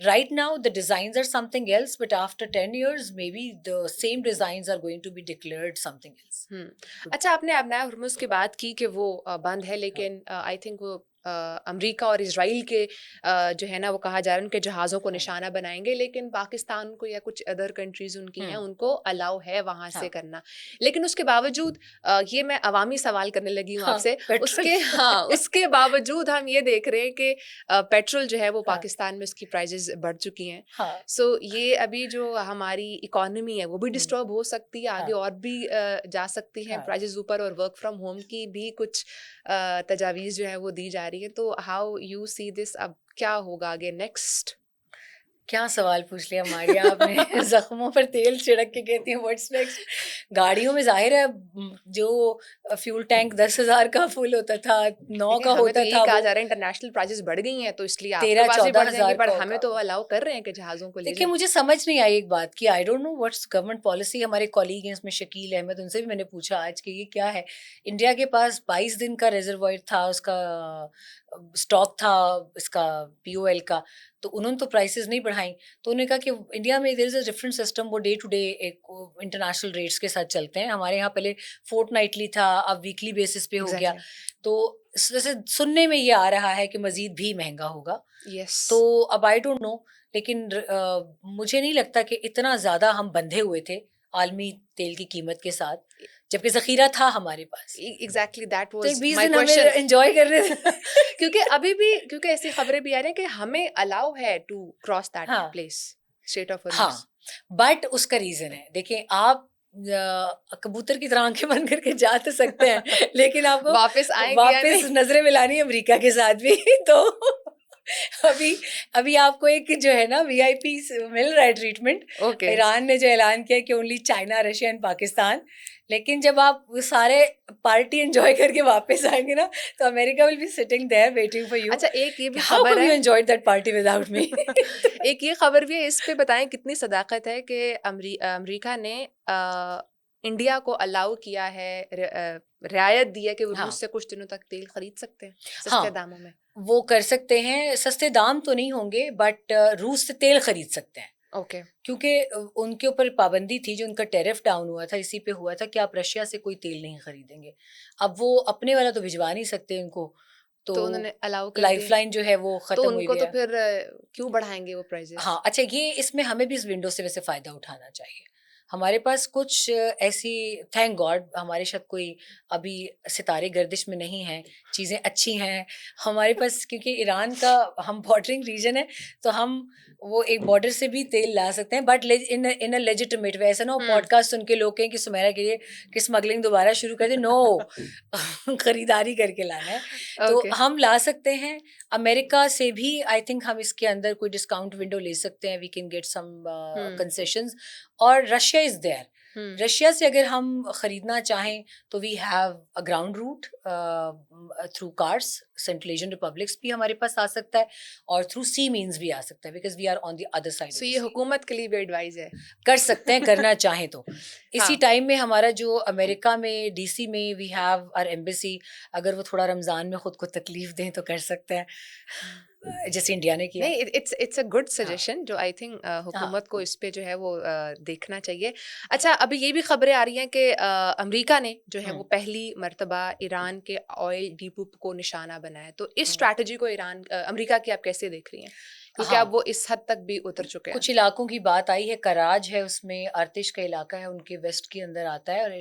B: right now the designs are something else, but after 10 years may B the same designs are going to be declared something else.
A: अच्छा, आपने अबनाए हुर्मुज़ की बात की कि वो बंद है, लेकिन आई थिंक वो अमेरिका और इजराइल के जो है ना, वो कहा जा रहा है उनके जहाज़ों को निशाना बनाएंगे, लेकिन पाकिस्तान को या कुछ अदर कंट्रीज उनकी हैं, उनको अलाउ है वहाँ से करना। लेकिन उसके बावजूद ये मैं अवामी सवाल करने लगी हूँ आपसे, उसके बावजूद हम ये देख रहे हैं कि पेट्रोल जो है वो पाकिस्तान में उसकी प्राइजेस बढ़ चुकी हैं। सो ये अभी जो हमारी इकोनॉमी है वो भी डिस्टर्ब हो सकती है आगे, और भी जा सकती है प्राइजेस ऊपर, और वर्क फ्रॉम होम की भी कुछ तजावीज़ जो है वो दी जा रही है। तो हाउ यू सी दिस, अब क्या होगा आगे नेक्स्ट?
B: क्या सवाल पूछ लिया मारिया आपने। जख्मों पर तेल छिड़क के कहती है व्हाट्स नेक्स्ट। गाड़ियों में जाहिर है जो फ्यूल टैंक 10,000 का फुल होता था, 9 का होता
A: तो
B: था,
A: कहा जा रहा है इंटरनेशनल प्राइसेस बढ़ गई हैं, तो इसलिए
B: 13-14,000,
A: पर हमें तो अलाउ कर रहे हैं कि जहाज़ों को ले।
B: देखिए, मुझे समझ नहीं आई एक बात की, I don't know what's government policy. हमारे कॉलीग हैं इसमें शकील अहमद, उनसे भी मैंने पूछा आज कि ये क्या है। इंडिया के पास 22 दिन का रिजर्वायर था, उसका स्टॉक था इसका POL का, तो उन्होंने तो प्राइसेस नहीं बढ़ाई। तो उन्होंने कहा कि इंडिया में there is a different system, वो डे टू डे एक इंटरनेशनल रेट्स के साथ चलते हैं। हमारे यहाँ पहले फोर्टनाइटली था, अब वीकली बेसिस पे हो गया। तो वैसे सुनने में ये आ रहा है कि मजीद भी महंगा होगा। तो अब आई डोंट नो, लेकिन मुझे नहीं लगता कि इतना ज़्यादा हम बंधे हुए थे आलमी तेल की कीमत के साथ, जबकि ज़ख़ीरा था हमारे पास।
A: Exactly, that was
B: my question. Enjoy कर रहे थे
A: क्योंकि अभी भी ऐसी खबरें भी आ रही हैं कि हमें अलाउ है to cross that place, Strait of Hormuz.
B: हाँ, बट उसका रीज़न है, देखिए आप कबूतर की तरह आंखें बंद करके जा तो सकते हैं, लेकिन आपको वापस नजरें मिलानी है अमेरिका के साथ भी। तो अभी आपको एक जो है ना VIP मिल रहा है ट्रीटमेंट। ईरान ने जो ऐलान किया कि only China, Russia and Pakistan, लेकिन जब आप सारे पार्टी एंजॉय करके वापस आएंगे ना, तो America will be sitting there waiting for you.
A: अच्छा, एक ये भी खबर है,
B: you enjoyed that party without me.
A: एक ये खबर भी है, इस पे बताएं कितनी सदाकत है कि अमेरिका ने इंडिया को अलाउ किया है, रियायत दी है कि वो
B: हाँ
A: रूस से कुछ दिनों तक तेल खरीद सकते हैं सस्ते
B: हाँ
A: दामों में?
B: वो कर सकते हैं, सस्ते दाम तो नहीं होंगे बट रूस से तेल खरीद सकते हैं
A: ओके।
B: क्योंकि उनके ऊपर पाबंदी थी, जो उनका टैरिफ डाउन हुआ था इसी पे हुआ था कि आप रशिया से कोई तेल नहीं खरीदेंगे। अब वो अपने वाला तो भिजवा नहीं सकते उनको, तो
A: तो उन्होंने अलाउ कर दिए,
B: लाइफलाइन जो है वो
A: तो
B: खत्म हुई
A: उनको
B: हुई
A: तो
B: है।
A: फिर क्यों बढ़ाएंगे वो प्राइजेस?
B: हाँ, अच्छा, ये इसमें हमें भी इस विंडो से वैसे फ़ायदा उठाना चाहिए। हमारे पास कुछ ऐसी, थैंक गॉड हमारे साथ कोई अभी सितारे गर्दिश में नहीं हैं, चीज़ें अच्छी हैं। हमारे पास क्योंकि ईरान का हम बॉर्डरिंग रीजन है, तो हम वो एक बॉर्डर से भी तेल ला सकते हैं बट इन अ लेजिटिमेट वे। ऐसा ना हो
A: हम्म।
B: पॉडकास्ट सुन के लोग कहें कि सुमेरा के लिए कि स्मगलिंग दोबारा शुरू कर दें, नो खरीदारी करके लाना है। तो
A: ओके।
B: हम ला सकते हैं अमेरिका से भी। आई थिंक हम इसके अंदर कोई डिस्काउंट विंडो ले सकते हैं, we can get some
A: hmm.
B: Concessions. और Russia is there,
A: hmm.
B: Russia से अगर हम खरीदना चाहें तो we have a ground route through cars, Central Asian republics भी हमारे पास आ सकता है और थ्रू सी मीन्स भी आ सकता है because we are on the other side of
A: so
B: the
A: ये
B: सी।
A: हुकूमत के लिए भी एडवाइस है।
B: कर सकते हैं करना चाहें तो। इसी
A: हाँ।
B: टाइम में हमारा जो अमेरिका में डीसी में वी हैव आवर एम्बेसी, अगर वो थोड़ा रमज़ान में खुद को तकलीफ दें तो कर सकते हैं, जैसे इंडिया ने किया।
A: नहीं, इट्स अ गुड
B: हाँ
A: सजेशन जो आई थिंक
B: हाँ
A: हुकूमत को इस पे जो है वो देखना चाहिए। अच्छा, अभी ये भी खबरें आ रही हैं कि अमेरिका ने जो है वो
B: हम्म
A: पहली मर्तबा ईरान के ऑयल डिपो को निशाना बनाया, तो इस
B: हम्म,
A: स्ट्रैटेजी को अमेरिका की आप कैसे देख रही हैं, क्योंकि अब
B: हाँ,
A: वो इस हद तक भी उतर चुके हैं?
B: कुछ इलाकों की बात आई है, कराज है उसमें, आर्तिश का इलाका है उनके वेस्ट के अंदर आता है, और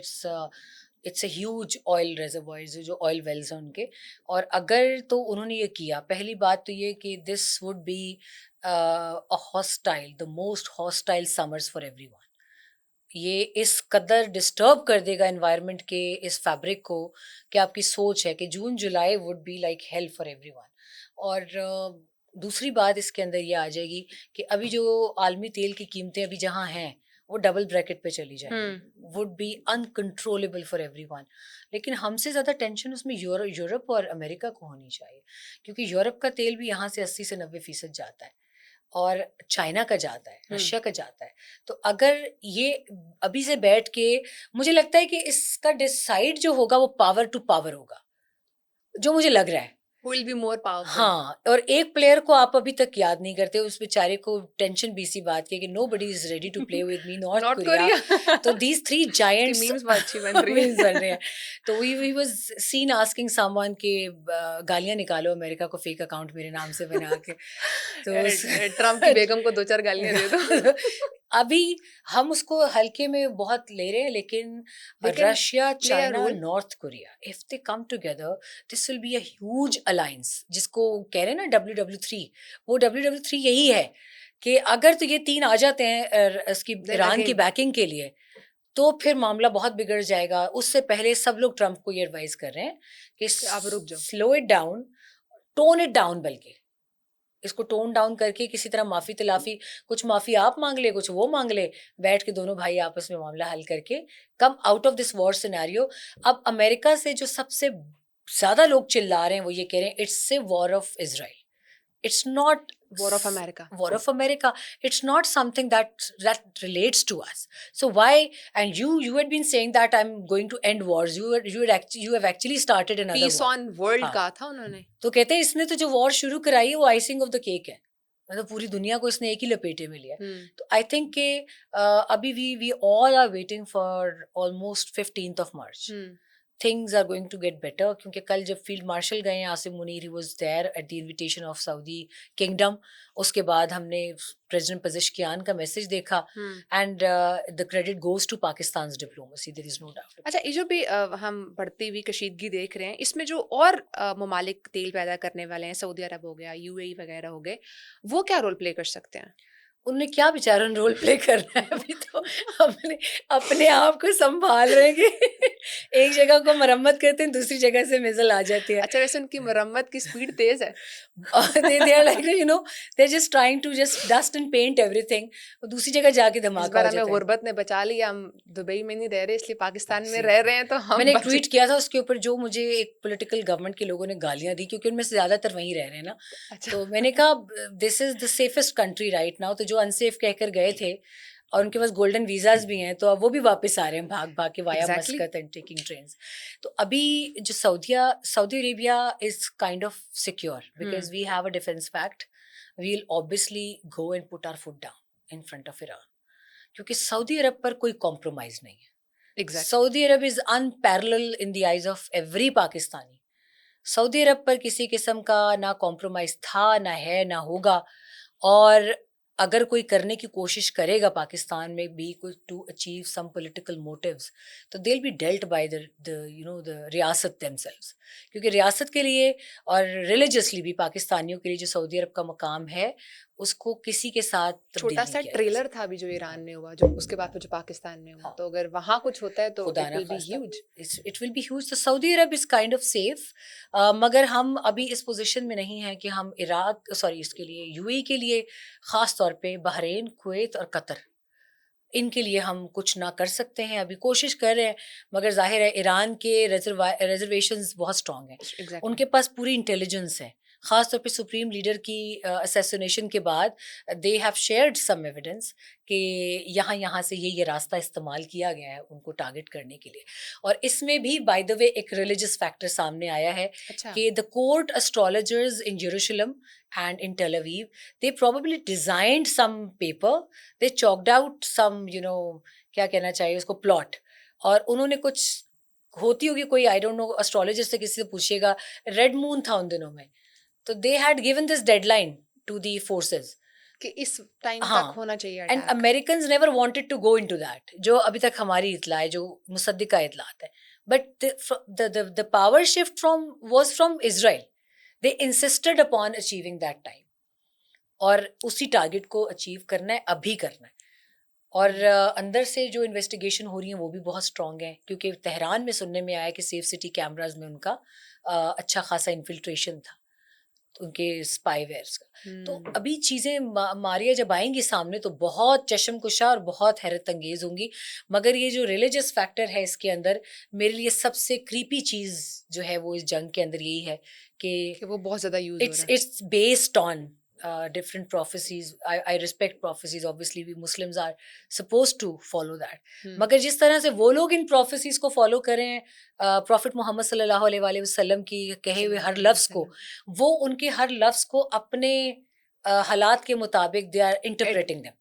B: it's a huge oil reservoirs जो ऑयल वेल्स हैं उनके। और अगर तो उन्होंने ये किया, पहली बात तो ये कि this would be a hostile, the most hostile summers for everyone. ये इस कदर डिस्टर्ब कर देगा एनवायरनमेंट के इस फैब्रिक को कि आपकी सोच है कि June July would be like hell for everyone. और दूसरी बात इसके अंदर ये आ जाएगी कि अभी जो आलमी तेल की कीमतें अभी जहाँ हैं वो डबल ब्रैकेट पे चली जाएंगी,
A: hmm.
B: Would be uncontrollable for everyone. लेकिन हमसे ज़्यादा टेंशन उसमें यूरोप और अमेरिका को होनी चाहिए, क्योंकि यूरोप का तेल भी यहाँ से 80 से 90% जाता है और चाइना का जाता है,
A: हम्म।
B: रशिया का जाता है। तो अगर ये अभी से बैठ के, मुझे लगता है कि इसका डिसाइड जो होगा वो पावर टू पावर होगा, जो मुझे लग रहा है।
A: Who will be more powerful?
B: हाँ, और एक प्लेयर को आप अभी तक याद नहीं करते, उस बेचारे को टेंशन भी इसी बात की कि nobody is ready to play with me, north
A: north
B: Korea.
A: Korea.
B: तो दीज थ्री
A: उसकी
B: जायंट्स
A: मीम्स बहुत अच्छी बन रही
B: मीम्स बन रहे
A: है।
B: हैं। तो we was seen asking someone के गालियां निकालो अमेरिका को, फेक अकाउंट मेरे नाम से बना के। तो
A: ट्रम्प की बेगम को 2-4 गालियाँ दे दो।
B: अभी हम उसको हल्के में बहुत ले रहे हैं, लेकिन
A: they can
B: Russia,
A: play a
B: China,
A: role.
B: North Korea, if they come together this will be a huge alliance, जिसको कह रहे हैं ना WW3। वो WW3 यही है कि अगर तो ये तीन आ जाते हैं इसकी
A: देन
B: ईरान की
A: अगेन
B: बैकिंग के लिए, तो फिर मामला बहुत बिगड़ जाएगा। उससे पहले सब लोग ट्रम्प को ये एडवाइस कर रहे हैं कि
A: कि आप रुक जाओ।
B: Slow it down, tone it down, बल्कि इसको टोन डाउन करके किसी तरह माफी तिलाफी, कुछ माफी आप मांग ले, कुछ वो मांग ले, बैठ के दोनों भाई आपस में मामला हल करके come out of this war scenario. अब अमेरिका से जो सबसे ज्यादा लोग चिल्ला रहे हैं वो ये कह रहे हैं it's a war of Israel, it's not
A: war of America.
B: war of America, it's not something that relates to us. So why? And you had been saying that I'm going to end wars, you have actually started another
A: peace
B: war.
A: On world
B: हाँ,
A: कहा था उन्होंने।
B: तो कहते हैं इसने तो जो वॉर शुरू कराई है वो आइसिंग ऑफ द केक है, मतलब पूरी दुनिया को इसने एक ही लपेटे में लिया है।
A: हम्म।
B: तो आई थिंक के अभी we all are waiting for almost 15th of March,
A: hmm.
B: Things are going to get better. क्योंकि कल जब फील्ड मार्शल गए हैं Asim Munir, he was there at the invitation of Saudi kingdom. उसके बाद हमने प्रेसिडेंट पजेश्कियान का मैसेज देखा,
A: hmm.
B: And the credit goes to Pakistan diplomacy, there is no doubt.
A: अच्छा, ये जो भी हम बढ़ती हुई कशीदगी देख रहे हैं, इसमें जो और ममालिक तेल पैदा करने वाले हैं, सऊदी अरब हो गया, यूएई वगैरह हो गए, वो क्या रोल प्ले कर सकते हैं?
B: उन्हें क्या बेचारों ने रोल प्ले करना है, अभी तो अपने अपने आप को संभाल रहे हैं कि एक जगह को मरम्मत करते हैं, दूसरी जगह से मिसल आ जाती है।
A: अच्छा, वैसे उनकी मरम्मत की स्पीड तेज है।
B: they are like, they're just trying to just dust and paint everything, और दूसरी जगह जाके
A: इस
B: धमाका
A: बार
B: हो
A: हमें
B: जाता है।
A: गुर्बत ने बचा लिया, हम दुबई में नहीं रह रहे, इसलिए पाकिस्तान में
B: See,
A: रह रहे हैं, तो हम
B: मैंने एक
A: बच
B: ट्वीट किया था उसके ऊपर, जो मुझे एक पॉलिटिकल गवर्नमेंट के लोगों ने गालियां दी, क्योंकि उनमें से ज्यादातर वहीं रह रहे हैं ना।
A: अच्छा।
B: तो मैंने कहा this is the safest country right now. तो जो अनसेफ कहकर गए थे, और उनके पास गोल्डन वीजाज भी हैं, तो अब वो भी वापस आ रहे हैं भाग भाग के via
A: Exactly.
B: Muscat and taking trains. तो अभी जो Saudi Arabia is kind of secure because we have a defence pact. We will obviously go and put our foot down in front of Iran, क्योंकि Saudi Arab पर कोई compromise नहीं है.
A: Exactly.
B: Saudi Arab is unparalleled in the eyes of every Pakistani. Saudi Arab पर किसी किस्म का ना कॉम्प्रोमाइज था, ना है, ना होगा. और अगर कोई करने की कोशिश करेगा पाकिस्तान में भी कुछ to achieve some political motives, तो they will be dealt by the रियासत देमसेल्व्स. क्योंकि रियासत के लिए और रिलीजियसली भी पाकिस्तानियों के लिए जो सऊदी अरब का मकाम है, उसको किसी के साथ तब्दील
A: छोटा
B: नहीं
A: सा
B: किया जा
A: ट्रेलर
B: सकता.
A: था अभी जो ईरान में हुआ, जो उसके बाद जो पाकिस्तान में हुआ,
B: हाँ.
A: तो अगर वहां कुछ होता है तो
B: खुदा
A: इट
B: ना
A: विल बी
B: खास्ता,
A: huge.
B: It will be huge. तो Saudi Arab is kind of safe. मगर हम अभी इस पोजीशन में नहीं हैं कि हम इसके लिए यूएई के लिए खास तौर पे बहरीन, कुवैत और कतर, इनके लिए हम कुछ ना कर सकते हैं. अभी कोशिश कर रहे हैं, मगर जाहिर है ईरान के रिजर्वेशंस बहुत स्ट्रांग हैं.
A: एग्जैक्टली.
B: उनके पास पूरी इंटेलिजेंस है. खास तौर पे सुप्रीम लीडर की असैसिनेशन के बाद they have shared some evidence कि यहाँ यहाँ से ये रास्ता इस्तेमाल किया गया है उनको टारगेट करने के लिए. और इसमें भी बाय द वे एक रिलीजियस फैक्टर सामने आया है
A: अच्छा.
B: कि the court astrologers in Jerusalem and in Tel Aviv, they probably designed some paper, they chalked out some, क्या कहना चाहिए उसको, plot. और उन्होंने कुछ, होती होगी कोई, आई डोंट नो, एस्ट्रोलॉजर से किसी से पूछिएगा, रेड मून था उन दिनों में, तो they had given this deadline to the forces
A: कि इस टाइम
B: हाँ.
A: तक होना चाहिए
B: and
A: attack.
B: Americans never wanted to go into that, जो अभी तक हमारी इतला है, जो मुसद्दिका इतलात है. But the power shift was from Israel. They insisted upon achieving that time, और उसी टारगेट को अचीव करना है, अभी करना है. और अंदर से जो इन्वेस्टिगेशन हो रही है वो भी बहुत स्ट्रांग है, क्योंकि तेहरान में सुनने में आया कि सेफ सिटी कैमराज में उनका अच्छा खासा इन्फिल्ट्रेशन था, उनके स्पाईवेयर्स का. तो अभी चीज़ें मारिया जब आएंगी सामने तो बहुत चशमकुशा और बहुत हैरत अंगेज होंगी. मगर ये जो रिलीजियस फैक्टर है इसके अंदर, मेरे लिए सबसे क्रीपी चीज़ जो है वो इस जंग के अंदर यही है कि
A: वो बहुत ज्यादा यूज हो रहा है.
B: it's based on different prophecies. I respect prophecies, obviously we Muslims are supposed to follow that. मगर जिस तरह से वो लोग इन prophecies को follow करें, प्रॉफिट मोहम्मद सल्लल्लाहु अलैहि वसल्लम की कहे हुए हर लफ्ज़ को, वो उनके हर लफ्ज़ को अपने हालात के मुताबिक they are interpreting them.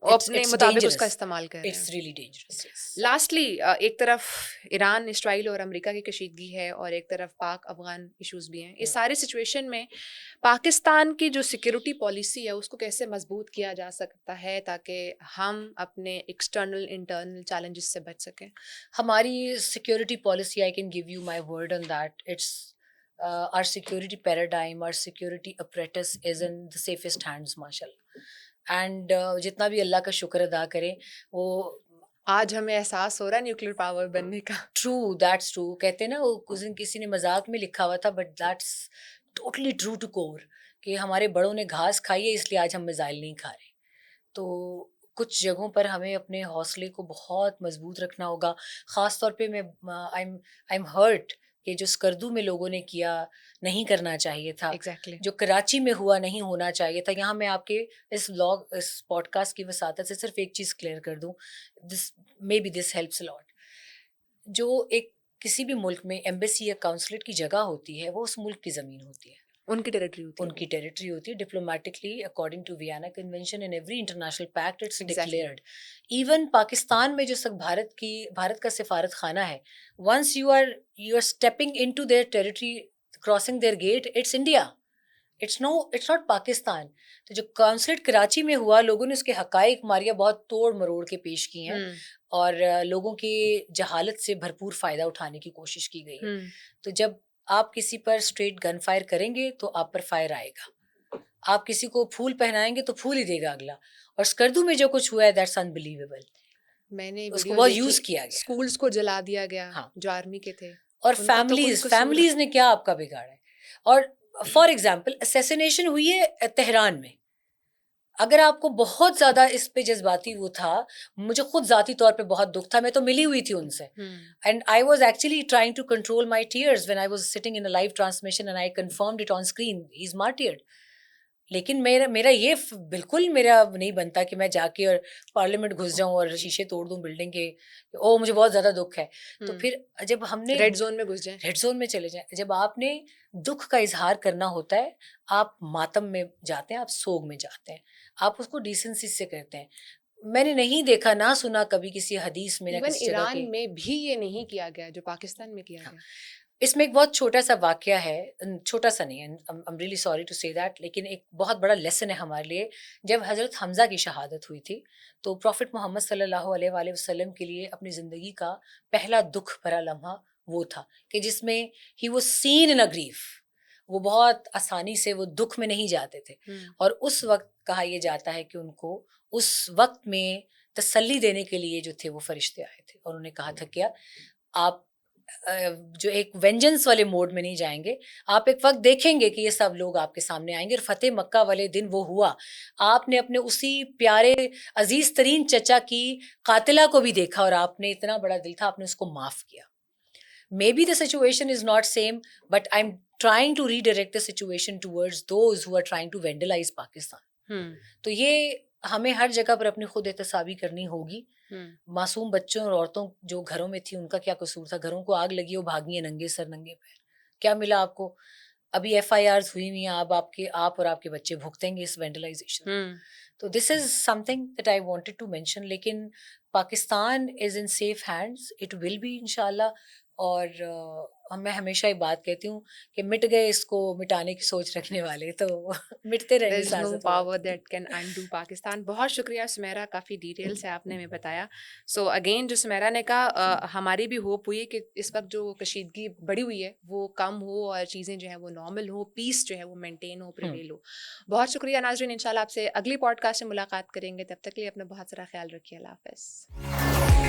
A: अपने मुताबिक उसका इस्तेमाल कर रहे हैं.
B: It's really dangerous. Yes.
A: Lastly एक तरफ ईरान, इसराइल और अमेरिका की कशीदगी है, और एक तरफ पाक अफगान इश्यूज भी हैं. इस सारे सिचुएशन में पाकिस्तान की जो सिक्योरिटी पॉलिसी है उसको कैसे मजबूत किया जा सकता है ताकि हम अपने एक्सटर्नल इंटरनल चैलेंजेस से बच सकें?
B: हमारी security policy, I can give you my word on that, it's our security paradigm, our security apparatus is in the safest hands, mashallah. And जितना भी अल्लाह का शुक्र अदा करें, वो
A: आज हमें एहसास हो रहा है न्यूक्लियर पावर बनने का.
B: True, that's true. कहते हैं ना, वो कुछ दिन किसी ने मजाक में लिखा हुआ था, but that's totally true to core, कि हमारे बड़ों ने घास खाई है इसलिए आज हम मिसाइल नहीं खा रहे. तो कुछ जगहों पर हमें अपने हौसले को बहुत मजबूत रखना होगा. ख़ास तौर पे मैं आई एम हर्ट कि जो स्कर्दू में लोगों ने किया, नहीं करना चाहिए था.
A: एग्जैक्टली.
B: जो कराची में हुआ, नहीं होना चाहिए था. यहाँ मैं आपके इस पॉडकास्ट की वसातत से सिर्फ एक चीज़ क्लियर कर दूँ, may be this helps lot. जो एक किसी भी मुल्क में एम्बेसी या काउंसलेट की जगह होती है, वो उस मुल्क की ज़मीन होती है,
A: उनकी टेरिटरी होती है.
B: उनकी टेरिटरी होती है. Diplomatically according to Vienna Convention and every international pact it's declared. Even Pakistan में जो भारत का सिफारत खाना है, once you are stepping into their territory, crossing their gate, it's India, it's not Pakistan. तो जो कॉन्सुलेट कराची में हुआ, लोगों ने उसके हकाइक मारिया बहुत तोड़ मरोड़ के पेश किए हैं, और लोगों की जहालत से भरपूर फ़ायदा उठाने की कोशिश की गई है. तो जब आप किसी पर स्ट्रेट गन फायर करेंगे तो आप पर फायर आएगा. आप किसी को फूल पहनाएंगे तो फूल ही देगा अगला. और स्कर्दू में जो कुछ हुआ है, दैट्स अनबिलीवेबल.
A: मैंने
B: उसको बहुत यूज किया गया,
A: स्कूल्स को जला दिया गया.
B: हाँ.
A: जो आर्मी के थे,
B: और फैमिलीज ने क्या आपका बिगाड़ा है. और फॉर एग्जाम्पल असैसिनेशन हुई है तेहरान में. अगर आपको बहुत ज्यादा इस पे जज्बाती वो था, मुझे खुद जाती तौर पे बहुत दुख था, मैं तो मिली हुई थी उनसे, and I was actually trying to control my tears when I was sitting in a live transmission and I confirmed it on screen, he is martyred. लेकिन मेरा ये बिल्कुल मेरा नहीं बनता कि मैं जाके और पार्लियामेंट घुस जाऊं और शीशे तोड़ दूं बिल्डिंग के, ओ मुझे बहुत ज्यादा दुख है। तो फिर जब हमने
A: रेड जोन में घुस जाए।
B: रेड जोन में चले जाएं, जब आपने दुख का इजहार करना होता है, आप मातम में जाते हैं, आप सोग में जाते हैं, आप उसको डिसेंसी से करते हैं। मैंने नहीं देखा ना सुना कभी किसी हदीस में ना
A: इवन
B: किसी जगह
A: ईरान
B: के।
A: में भी ये नहीं किया गया जो पाकिस्तान में किया
B: हाँ,
A: गया।
B: इसमें एक बहुत छोटा सा वाकया है, छोटा सा नहीं है, I am really sorry to say that, लेकिन एक बहुत बड़ा लेसन है हमारे लिए। जब हजरत हमजा की शहादत हुई थी, तो प्रॉफिट मोहम्मद सल्लल्लाहु अलैहि वसल्लम के लिए अपनी ज़िंदगी का पहला दुख भरा लम्हा वो था कि जिसमें he was seen in a grief. वो बहुत आसानी से वो दुख में नहीं जाते थे, और उस वक्त कहा यह जाता है कि उनको उस वक्त में तसल्ली देने के लिए जो थे वो फरिश्ते आए थे, और उन्हें कहा था क्या आप जो एक वेंजेंस वाले मोड में नहीं जाएंगे, आप एक वक्त देखेंगे कि ये सब लोग आपके सामने आएंगे, और फतेह मक्का वाले दिन वो हुआ। आपने अपने उसी प्यारे अजीज तरीन चचा की कातिला को भी देखा, और आपने इतना बड़ा दिल था, आपने उसको माफ किया। May be the situation is not same, but I am trying to redirect the situation towards those who are trying to vandalise Pakistan. तो ये हमें हर जगह पर अपनी खुद एहतसाबी करनी होगी। मासूम बच्चों और औरतों जो घरों में थी, उनका क्या कसूर था? घरों को आग लगी, वो भागी है नंगे सर नंगे पैर, क्या मिला आपको? अभी FIRs हुई हुई हैं, आप और आपके बच्चे भुगतेंगे इस वेंडलाइजेशन। तो this is something that I wanted to mention. लेकिन Pakistan is in safe hands, it will be इंशाल्लाह। और मैं हमेशा ये बात कहती हूँ कि मिट गए इसको मिटाने की सोच रखने वाले, तो मिटते रहेंगे
A: There's
B: साथ
A: no
B: साथ।
A: power that can undo Pakistan. बहुत शुक्रिया सुमेरा, काफ़ी डिटेल से आपने हमें बताया। सो अगेन जो सुमेरा ने कहा, हमारी भी होप हुई है कि इस वक्त जो कशीदगी बढ़ी हुई है वो कम हो और चीज़ें जो है वो नॉर्मल हो, पीस जो है वो मेंटेन हो, प्रिवेल हो। बहुत शुक्रिया नाजरीन, इंशाल्लाह आपसे अगली पॉडकास्ट में मुलाकात करेंगे। तब तक के लिए अपना बहुत सारा ख्याल रखिए। अल्लाह हाफ़िज़।